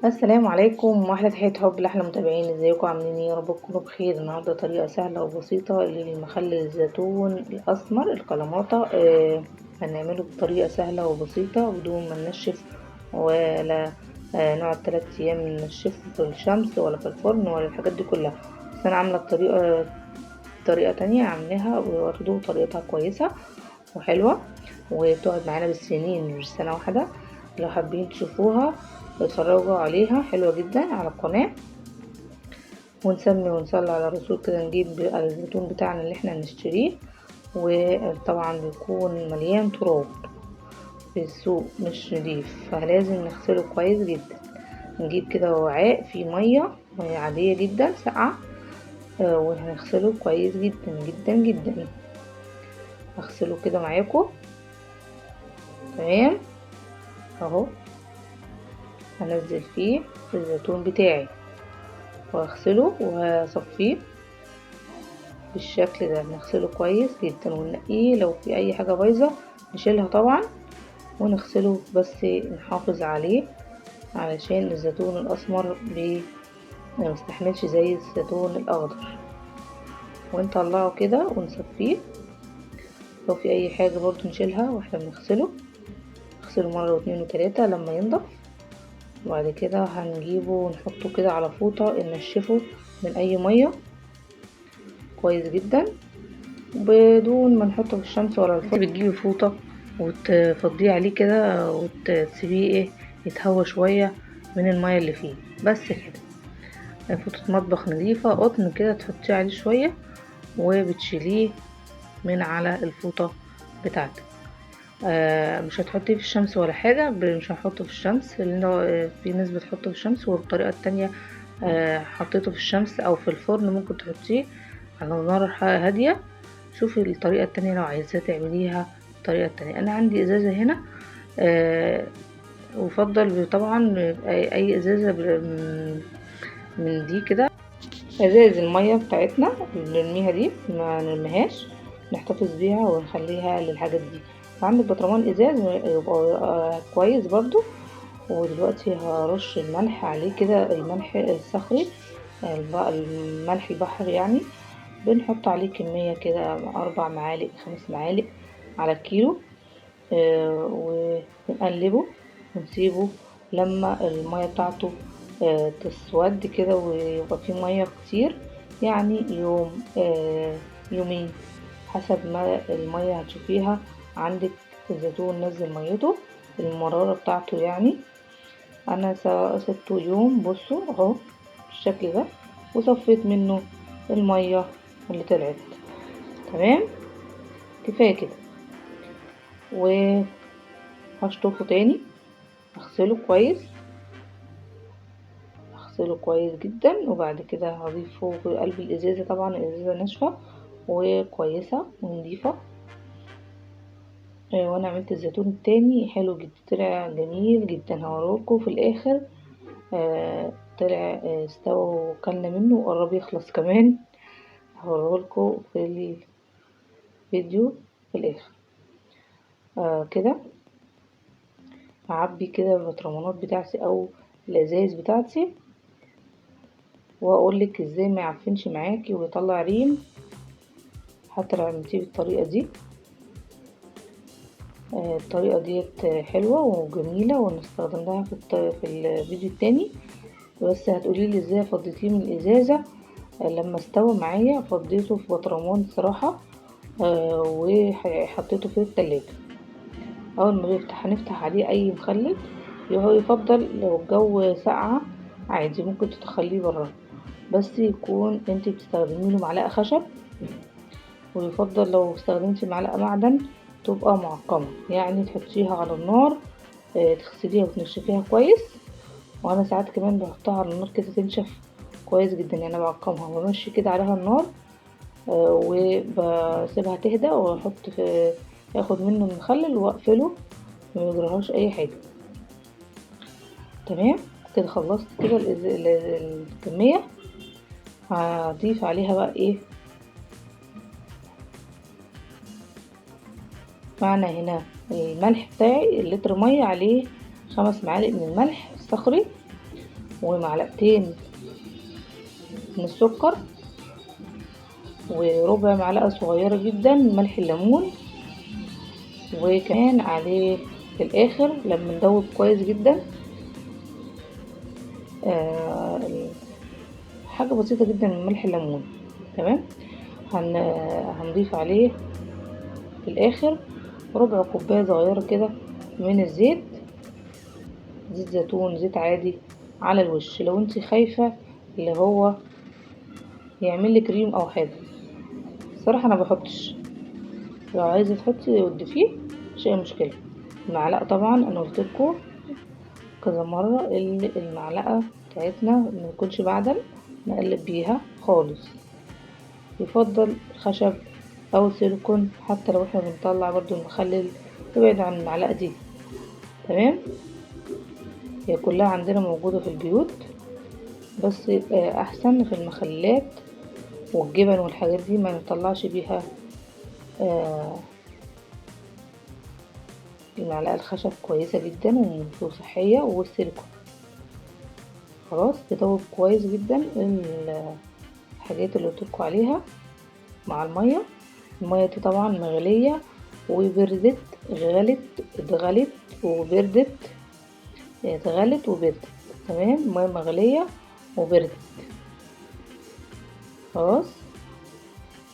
السلام عليكم واحلى تحية حب لاحلى متابعين. ازيكم عاملين ايه؟ يا رب تكونوا بخير. النهارده طريقة سهلة وبسيطة للمخلل الزيتون الاسمر الكلاماتا. هنعمله بطريقة سهلة وبسيطة بدون ما ننشف ولا نقعد 3 ايام ننشفه في الشمس ولا في الفرن ولا الحاجات دي كلها. بس انا عاملة طريقة تانية عاملاها وبرضه طريقتها كويسة وحلوة وبتقعد معانا بالسنين مش سنة واحدة. لو حابين تشوفوها اتفرجوا عليها، حلوة جدا على القناة. ونسمي ونصلي على الرسول كده، نجيب الزيتون بتاعنا اللي احنا نشتريه، وطبعا بيكون مليان تراب في السوق مش نضيف، فلازم نغسله كويس جدا. نجيب كده وعاء فيه مية عادية جدا ساقعة، وهنغسله كويس جدا جدا جدا. هغسله كده معاكم تمام اهو. هنزل فيه الزيتون بتاعي واغسله وهصفيه بالشكل ده. نغسله كويس جدا ونقيه، لو في اي حاجة بايظة نشيلها طبعا ونغسله، بس نحافظ عليه علشان الزيتون الاسمر ما يستحملش زي الزيتون الاخضر. ونطلعه كده ونصفيه، لو في اي حاجة برضو نشيلها واحنا بنغسله. نغسله مرة واتنين وتلاتة لما ينضف. وبعد كده هنجيبه ونحطه كده على فوطة ننشفه من اي مية كويس جدا بدون ما نحطه في الشمس ولا الفرن. بتجيبي فوطة وتفضيه عليه كده وتسيبيه يتهوى شوية من المية اللي فيه، بس كده. فوطة مطبخ نظيفة قطن كده تحطيه عليه شوية وبتشيليه من على الفوطة بتاعتك. مش هتحطيه في الشمس ولا حاجة، مش هنحطه في الشمس لأنه في ناس بتحطه في الشمس، والطريقة التانية حطيته في الشمس أو في الفرن ممكن تحطيه على نار هادية. شوفي الطريقة التانية لو عايزة تعمليها الطريقة التانية. أنا عندي إزازة هنا، وفضل طبعا أي إزازة من دي كده. ازاز المية بتاعتنا اللي نرميها دي ما نرميهاش، نحتفظ بيها ونخليها للحاجات دي. عندك برطمان ازاز يبقى كويس برضو. ودلوقتي هرش الملح عليه كده، الملح الصخري، الملح البحر يعني. بنحط عليه كمية كده 4 معالق 5 معالق على الكيلو. ونقلبه ونسيبه لما المية بتاعته تسود كده ويبقى فيه مية كتير، يعني يوم يومين حسب ما المية هتشوفيها عندك. الزيتون نزل ميته المرارة بتاعته يعني. انا سبته يوم، بصوا اهو بالشكل ده، وصفيت منه المية اللي طلعت تمام. كفاية كده. وهشطفه تاني، اغسله كويس، اغسله كويس جدا. وبعد كده هضيفه في قلب الازازة، طبعا الازازة ناشفة وكويسة ونضيفة. وانا عملت الزيتون التاني حلو جدا، طلع جميل جدا. هوريكم في الاخر طلع استوى وكلنا منه وقرب يخلص كمان. هوريكم في الفيديو في الاخر. كده هعبي كده البطرمانات بتاعتي او الازاز بتاعتي، واقولك ازاي ما يعفنش معاكي ويطلع ريم حتى لو عملتيه بالطريقه دي. الطريقه ديت حلوه وجميله ونستخدمها في الفيديو التاني. بس هتقولي ازاي فضيتيه من الازازه. لما استوى معايا فضيته في بطرمان صراحه، وحطيته في التلاجة. اول ما هنفتح عليه اي مخلل، هو يفضل لو الجو ساقعة عادي ممكن تخليه برا، بس يكون انتي بتستخدمي له معلقة خشب. ويفضل لو استخدمتي معلقة معدن تبقى معقمة، يعني تحطيها على النار، تغسليها وتنشفيها كويس. وانا ساعات كمان بحطها على النار كده تنشف كويس جدا، يعني بعقمها وامشي كده عليها النار، وبسيبها تهدى واحط اخد منه المخلل واقفله، ما يجرهاش اي حاجه. تمام كده خلصت كده الكميه. هضيف عليها بقى ايه معنا هنا؟ الملح بتاعي اللتر مية عليه 5 معالق من الملح الصخري، ومعلقتين من السكر، وربع معلقة صغيرة جدا ملح الليمون. وكمان عليه في الاخر لما ندوب كويس جدا حاجة بسيطة جدا من ملح الليمون. تمام. هنضيف عليه في الاخر ربع كوباية صغيرة كده من الزيت، زيت زيتون، زيت عادي على الوش. لو انت خايفة اللي هو يعمل لك كريم او حاجة، الصراحة انا بحطش. لو عايزة تحطي وتضيفيه مش اي مشكلة. المعلقة طبعا انا قلتلكوا كذا مرة المعلقة بتاعتنا ما تكونش معدن، نقلب بيها خالص. يفضل خشب او سيليكون، حتى لو احنا بنطلع برضو المخلل تبعد عن المعلقة دي. تمام. هي كلها عندنا موجودة في البيوت، بس احسن في المخللات والجبن والحاجات دي ما نطلعش بيها المعلقة الخشب كويسة جدا وصحية، والسيليكون. خلاص تدوب كويس جدا الحاجات اللي قلتلكوا عليها مع المية. المية دي طبعا مغلية وبردت، اتغلت وبردت، اتغلت وبردت. تمام. مية مغلية وبردت. خلاص.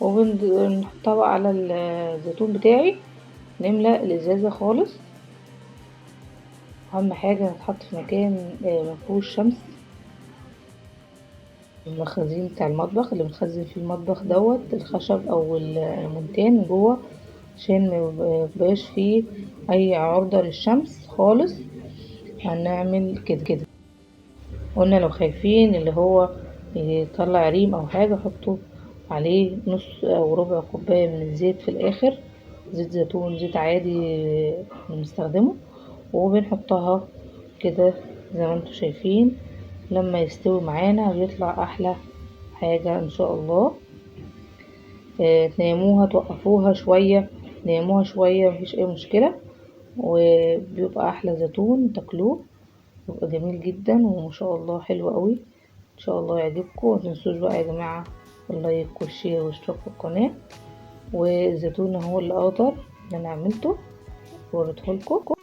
وبنحطها بقى على الزيتون بتاعي، نملأ الازازة خالص. اهم حاجة نتحط في مكان مفيهوش شمس. المخزين بتاع المطبخ اللي بنخزن فيه المطبخ دوت الخشب او المونتان جوه، عشان ميبقاش فيه اي عرضة للشمس خالص. هنعمل كده. قلنا لو خايفين اللي هو يطلع ريم او حاجة، حطوا عليه نص او ربع كوباية من الزيت في الاخر، زيت زيتون، زيت عادي بنستخدمه. وبنحطها كده زي ما انتوا شايفين. لما يستوي معانا بيطلع احلى حاجة ان شاء الله. تنيموها، توقفوها شوية، نيموها شوية، مفيش اي مشكلة، وبيبقى احلى زيتون تاكلوه. بيبقى جميل جدا وما شاء الله حلو قوي. ان شاء الله يعجبكم. متنسوش بقى يا جماعة اللايك والشير والاشتراك في القناة. والزيتون هو اللي اقدر ان انا عملته وريتهولكم.